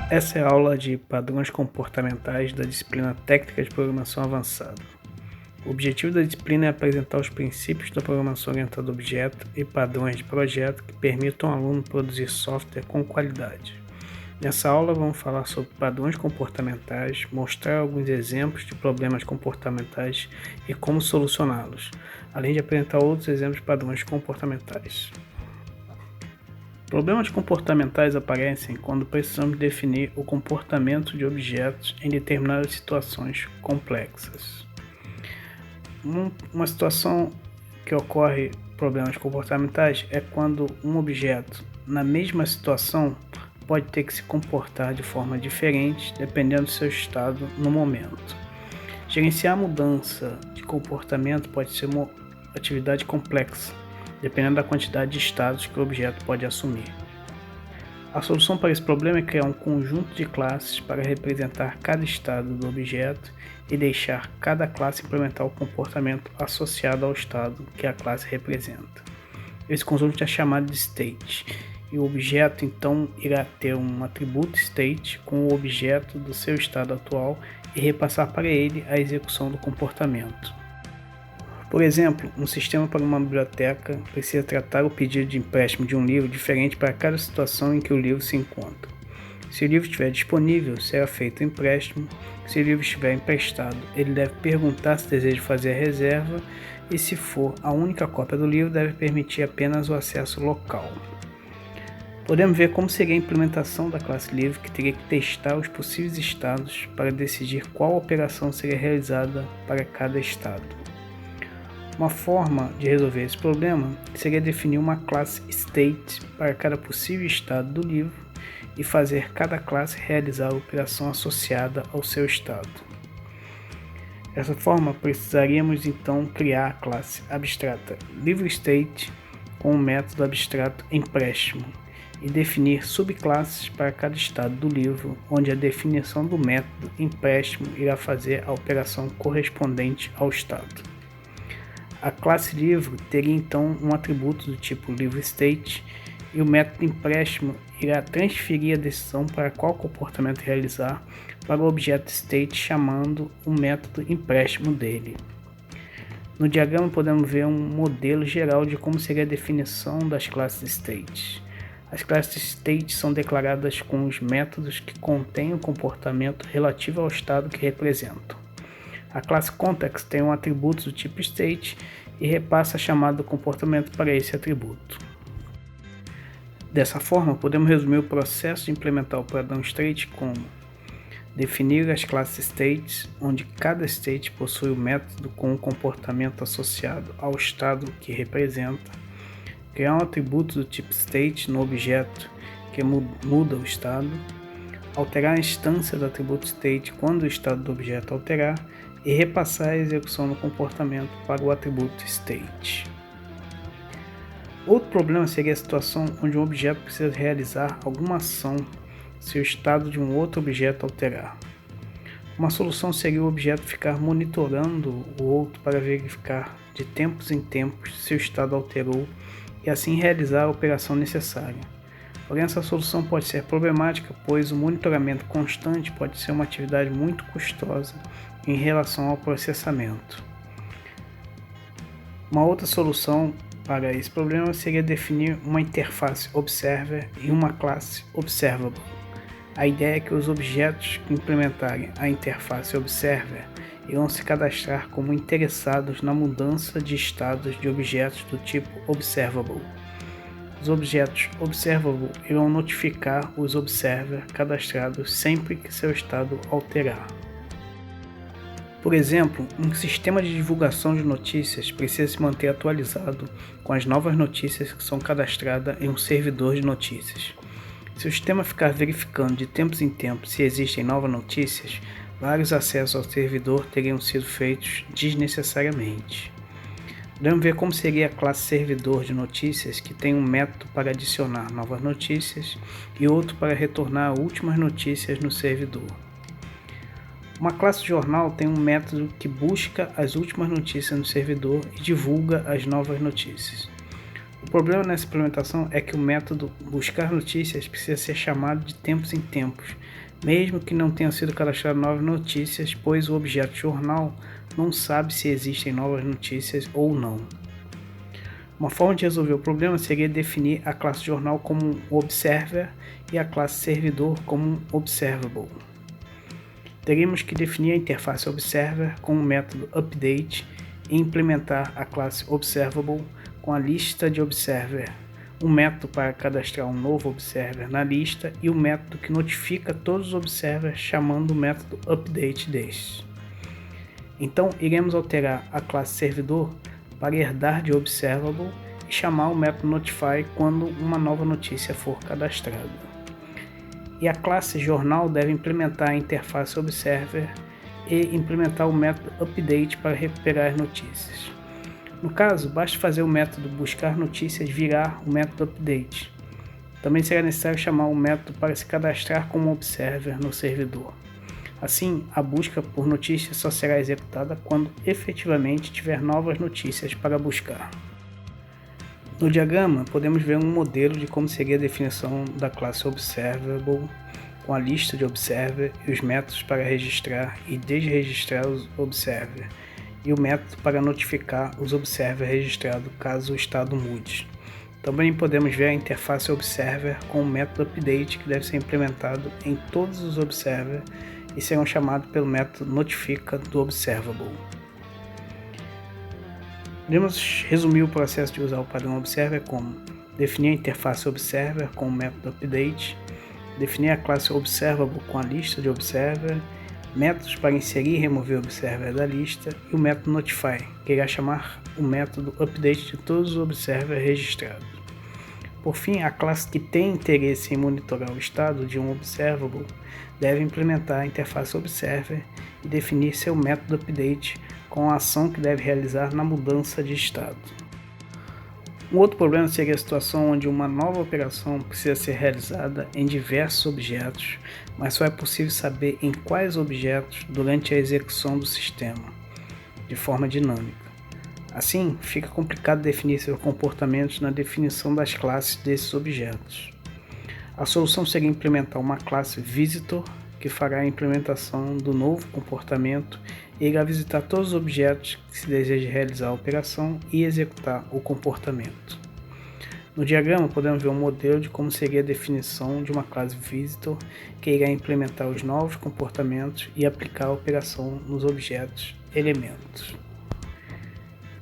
Essa é a aula de padrões comportamentais da disciplina Técnica de Programação Avançada. O objetivo da disciplina é apresentar os princípios da programação orientada a objeto e padrões de projeto que permitam ao aluno produzir software com qualidade. Nessa aula vamos falar sobre padrões comportamentais, mostrar alguns exemplos de problemas comportamentais e como solucioná-los, além de apresentar outros exemplos de padrões comportamentais. Problemas comportamentais aparecem quando precisamos definir o comportamento de objetos em determinadas situações complexas. Uma situação que ocorre problemas comportamentais é quando um objeto, na mesma situação, pode ter que se comportar de forma diferente dependendo do seu estado no momento. Gerenciar a mudança de comportamento pode ser uma atividade complexa, dependendo da quantidade de estados que o objeto pode assumir. A solução para esse problema é criar um conjunto de classes para representar cada estado do objeto e deixar cada classe implementar o comportamento associado ao estado que a classe representa. Esse conjunto é chamado de state, e o objeto então irá ter um atributo state com o objeto do seu estado atual e repassar para ele a execução do comportamento. Por exemplo, um sistema para uma biblioteca precisa tratar o pedido de empréstimo de um livro diferente para cada situação em que o livro se encontra. Se o livro estiver disponível, será feito o empréstimo. Se o livro estiver emprestado, ele deve perguntar se deseja fazer a reserva e, se for a única cópia do livro, deve permitir apenas o acesso local. Podemos ver como seria a implementação da classe livre, que teria que testar os possíveis estados para decidir qual operação seria realizada para cada estado. Uma forma de resolver esse problema seria definir uma classe state para cada possível estado do livro e fazer cada classe realizar a operação associada ao seu estado. Dessa forma, precisaríamos então criar a classe abstrata LivreState com o método abstrato empréstimo e definir subclasses para cada estado do livro, onde a definição do método empréstimo irá fazer a operação correspondente ao estado. A classe livro teria então um atributo do tipo LivreState e o método empréstimo irá transferir a decisão para qual comportamento realizar para o objeto state chamando o método empréstimo dele. No diagrama podemos ver um modelo geral de como seria a definição das classes state. As classes state são declaradas com os métodos que contêm o comportamento relativo ao estado que representam. A classe context tem um atributo do tipo state e repassa a chamada do comportamento para esse atributo. Dessa forma, podemos resumir o processo de implementar o padrão state como definir as classes states, onde cada state possui o método com o comportamento associado ao estado que representa, criar um atributo do tipo state no objeto que muda o estado, alterar a instância do atributo state quando o estado do objeto alterar e repassar a execução do comportamento para o atributo state. Outro problema seria a situação onde um objeto precisa realizar alguma ação se o estado de um outro objeto alterar. Uma solução seria o objeto ficar monitorando o outro para verificar de tempos em tempos se o estado alterou e assim realizar a operação necessária. Porém, essa solução pode ser problemática, pois o monitoramento constante pode ser uma atividade muito custosa em relação ao processamento. Uma outra solução para esse problema seria definir uma interface observer e uma classe observable. A ideia é que os objetos que implementarem a interface observer irão se cadastrar como interessados na mudança de estados de objetos do tipo observable. Os objetos observable irão notificar os observer cadastrados sempre que seu estado alterar. Por exemplo, um sistema de divulgação de notícias precisa se manter atualizado com as novas notícias que são cadastradas em um servidor de notícias. Se o sistema ficar verificando de tempos em tempos se existem novas notícias, vários acessos ao servidor teriam sido feitos desnecessariamente. Podemos ver como seria a classe servidor de notícias, que tem um método para adicionar novas notícias e outro para retornar últimas notícias no servidor. Uma classe jornal tem um método que busca as últimas notícias no servidor e divulga as novas notícias. O problema nessa implementação é que o método buscar notícias precisa ser chamado de tempos em tempos, mesmo que não tenham sido cadastradas novas notícias, pois o objeto jornal não sabe se existem novas notícias ou não. Uma forma de resolver o problema seria definir a classe jornal como um observer e a classe servidor como um observable. Teríamos que definir a interface observer com o método update e implementar a classe observable com a lista de observer, um método para cadastrar um novo observer na lista e o método que notifica todos os observers chamando o método update deste. Então, iremos alterar a classe servidor para herdar de observable e chamar o método notify quando uma nova notícia for cadastrada. E a classe jornal deve implementar a interface observer e implementar o método update para recuperar as notícias. No caso, basta fazer o método buscar notícias virar o método update. Também será necessário chamar o método para se cadastrar como observer no servidor. Assim, a busca por notícias só será executada quando efetivamente tiver novas notícias para buscar. No diagrama, podemos ver um modelo de como seria a definição da classe Observable, com a lista de observer e os métodos para registrar e desregistrar os observer, e o método para notificar os observer registrados caso o estado mude. Também podemos ver a interface observer com o método update que deve ser implementado em todos os observers e serão chamados pelo método notifica do observable. Podemos resumir o processo de usar o padrão observer como definir a interface observer com o método update, definir a classe observable com a lista de observer, métodos para inserir e remover o observer da lista e o método notify, que irá chamar o método update de todos os observers registrados. Por fim, a classe que tem interesse em monitorar o estado de um observable deve implementar a interface observer e definir seu método update com a ação que deve realizar na mudança de estado. Um outro problema seria a situação onde uma nova operação precisa ser realizada em diversos objetos, mas só é possível saber em quais objetos durante a execução do sistema, de forma dinâmica. Assim, fica complicado definir seus comportamentos na definição das classes desses objetos. A solução seria implementar uma classe Visitor, que fará a implementação do novo comportamento e irá visitar todos os objetos que se deseja realizar a operação e executar o comportamento. No diagrama, podemos ver um modelo de como seria a definição de uma classe Visitor, que irá implementar os novos comportamentos e aplicar a operação nos objetos elementos.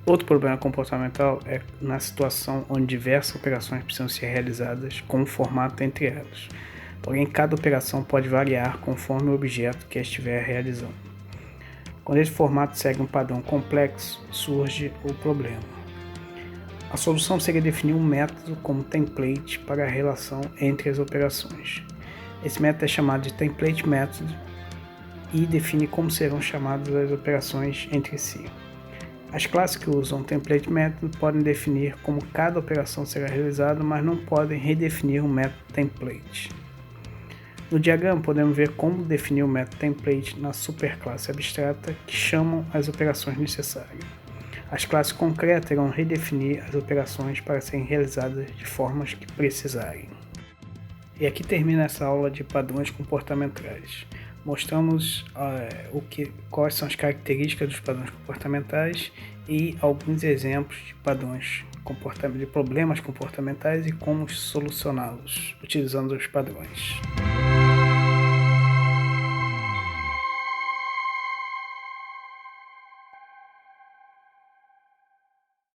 Outro problema comportamental é na situação onde diversas operações precisam ser realizadas com um formato entre elas, porém cada operação pode variar conforme o objeto que estiver realizando. Quando esse formato segue um padrão complexo, surge o problema. A solução seria definir um método como template para a relação entre as operações. Esse método é chamado de template method e define como serão chamadas as operações entre si. As classes que usam o template method podem definir como cada operação será realizada, mas não podem redefinir o método template. No diagrama, podemos ver como definir o método template na superclasse abstrata que chamam as operações necessárias. As classes concretas irão redefinir as operações para serem realizadas de formas que precisarem. E aqui termina essa aula de padrões comportamentais. Mostramos quais são as características dos padrões comportamentais e alguns exemplos de padrões de problemas comportamentais e como solucioná-los utilizando os padrões.